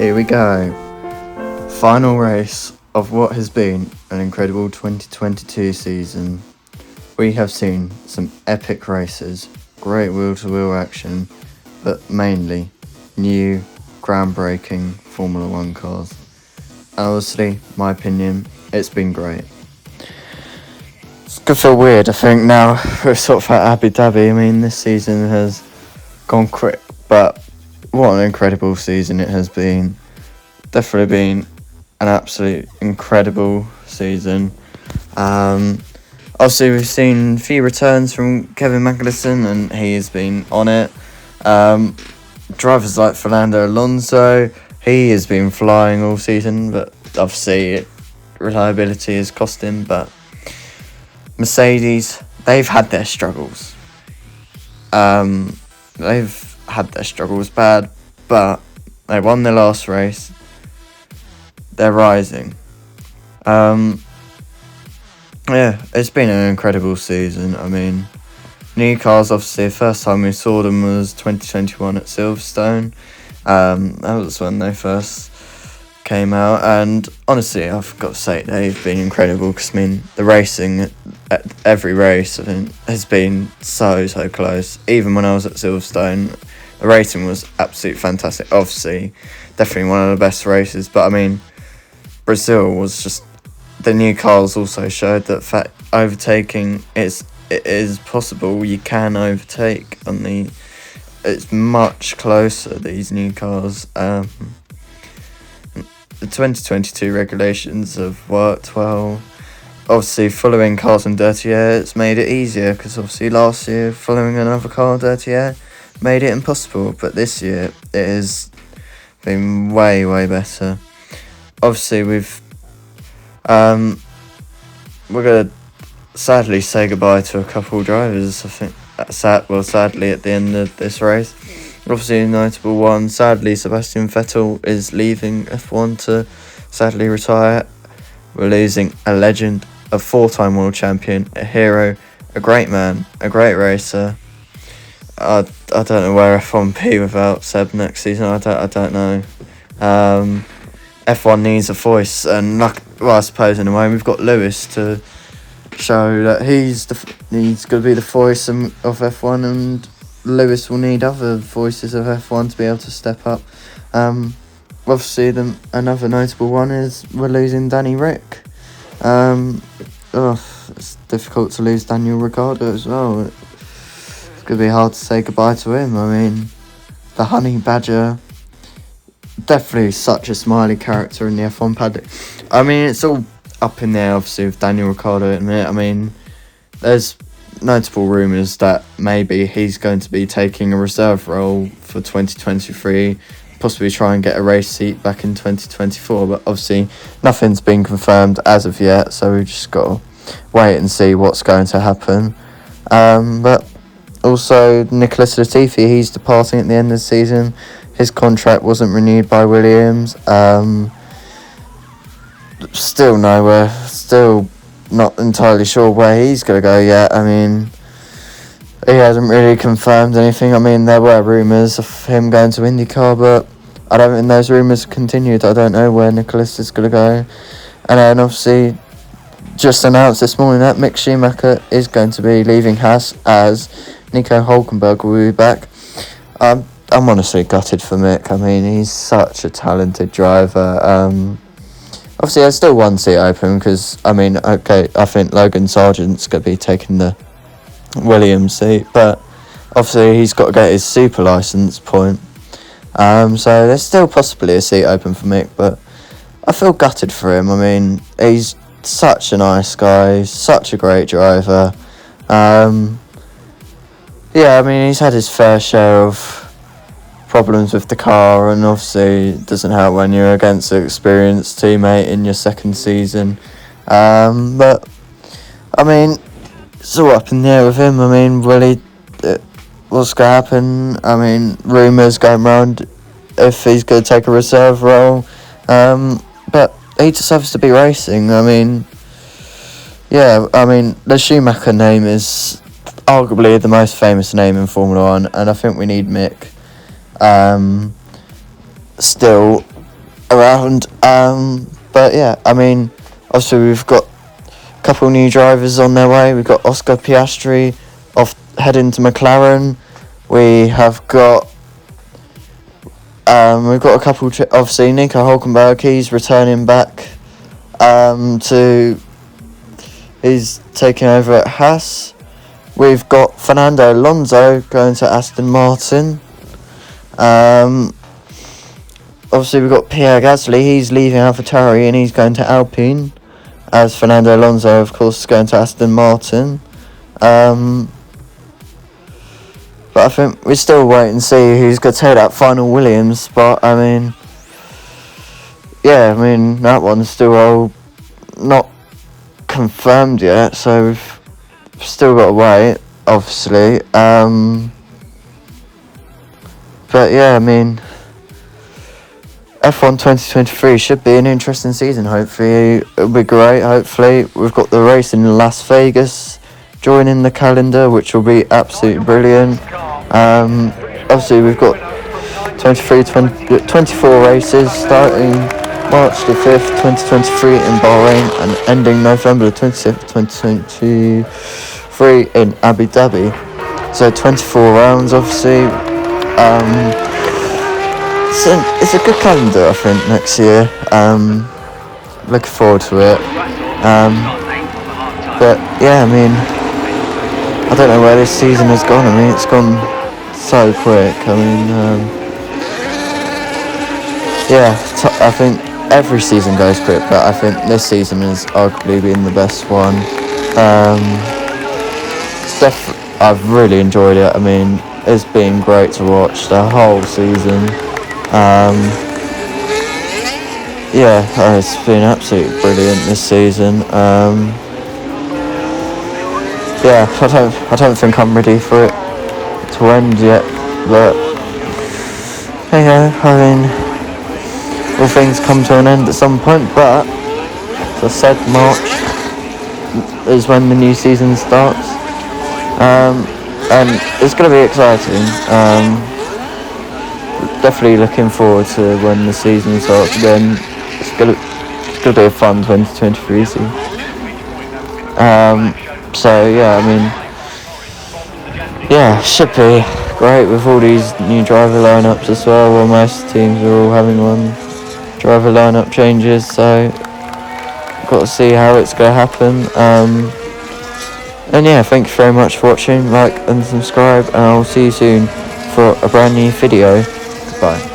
Here we go. Final race of what has been an incredible 2022 season. We have seen some epic races, great wheel-to-wheel action, but mainly new, groundbreaking Formula 1 cars. And honestly, my opinion, it's been great. It's going to feel weird, I think, now we're sort of at Abu Dhabi. I mean, this season has gone quick, but what an incredible season it has been. Definitely been an absolute incredible season. Obviously, we've seen a few returns from Kevin Magnussen, and he has been on it. Drivers like Fernando Alonso, he has been flying all season, but obviously reliability has cost him. But Mercedes, they've had their struggles. They've had their struggles bad, but they won their last race. They're rising. It's been an incredible season. I mean, new cars, obviously, the first time we saw them was 2021 at Silverstone. That was when they first came out, and honestly, I've got to say, they've been incredible, because, I mean, the racing at every race, I think, has been so close. Even when I was at Silverstone, the racing was absolutely fantastic. Obviously, definitely one of the best races, but, I mean, Brazil was just... The new cars also showed that overtaking it is possible. You can overtake on the... It's much closer, these new cars. The 2022 regulations have worked well. Obviously, following cars in dirty air, it's made it easier, because obviously last year, following another car in dirty air made it impossible. But this year, it has been way better. Obviously, we're going to sadly say goodbye to a couple of drivers, I think. Sadly, at the end of this race. Obviously, a notable one. Sadly, Sebastian Vettel is leaving F1 to sadly retire. We're losing a legend, a 4-time world champion, a hero, a great man, a great racer. I don't know where F1 be without Seb next season. I don't know. F1 needs a voice, and I suppose in a way we've got Lewis to show that he's going to be the voice of F1, and Lewis will need other voices of F1 to be able to step up. Obviously, another notable one is we're losing Danny Rick. It's difficult to lose Daniel Ricciardo as well. It's going to be hard to say goodbye to him. I mean, the Honey Badger, definitely such a smiley character in the F1 paddock. I mean, it's all up in there, obviously, with Daniel Ricciardo at the minute. I mean, there's notable rumours that maybe he's going to be taking a reserve role for 2023, possibly try and get a race seat back in 2024, but obviously nothing's been confirmed as of yet, so we've just got to wait and see what's going to happen. But also, Nicholas Latifi, he's departing at the end of the season. His contract wasn't renewed by Williams. Still not entirely sure where he's going to go yet. I mean, he hasn't really confirmed anything. I mean, there were rumours of him going to IndyCar, but I don't think those rumours continued. I don't know where Nicholas is going to go. And then, obviously, just announced this morning that Mick Schumacher is going to be leaving Haas, as Nico Hülkenberg will be back. I'm honestly gutted for Mick. I mean, he's such a talented driver. Obviously, there's still one seat open, because, I mean, okay, I think Logan Sargent's going to be taking the Williams seat, but obviously he's got to get his super licence point. So there's still possibly a seat open for Mick, but I feel gutted for him. I mean, he's such a nice guy, such a great driver. I mean, he's had his fair share of problems with the car, and obviously it doesn't help when you're against an experienced teammate in your second season. But I mean, it's all up in the air with him. I mean, really, what's going to happen? I mean, rumours going around if he's going to take a reserve role, but he just has to be racing. I mean, the Schumacher name is arguably the most famous name in Formula 1, and I think we need Mick still around. But yeah, I mean, obviously we've got a couple new drivers on their way. We've got Oscar Piastri heading to McLaren. We have got we've got a couple. Obviously, Nico Hulkenberg, he's returning back. He's taking over at Haas. We've got Fernando Alonso going to Aston Martin. Obviously, we've got Pierre Gasly. He's leaving AlphaTauri and he's going to Alpine. As Fernando Alonso, of course, is going to Aston Martin. But I think we still wait and see who's going to take that final Williams spot. I mean, yeah, I mean, that one's still all not confirmed yet, so we've still got to wait, obviously. But yeah, I mean, F1 2023 should be an interesting season, hopefully. It'll be great, hopefully. We've got the race in Las Vegas joining the calendar, which will be absolutely brilliant. Obviously, we've got 24 races starting March the 5th, 2023 in Bahrain and ending November the 27th, 2023 in Abu Dhabi. So 24 rounds, obviously. It's a good calendar, I think, next year. Looking forward to it. But yeah, I mean, I don't know where this season has gone. I mean, it's gone so quick. I mean, yeah, I think every season goes quick, but I think this season has arguably been the best one. I've really enjoyed it. I mean, it's been great to watch the whole season. Yeah, it's been absolutely brilliant this season. Yeah, I don't think I'm ready for it to end yet, but hey, I mean, all things come to an end at some point. But as I said, March is when the new season starts, and it's going to be exciting. Definitely looking forward to when the season starts again. It's gonna be a fun 2023 season. So yeah, I mean, yeah, should be great with all these new driver lineups as well. Well, most teams are all having driver lineup changes, so got to see how it's going to happen. And yeah, thank you very much for watching. Like and subscribe, and I'll see you soon for a brand new video. Goodbye.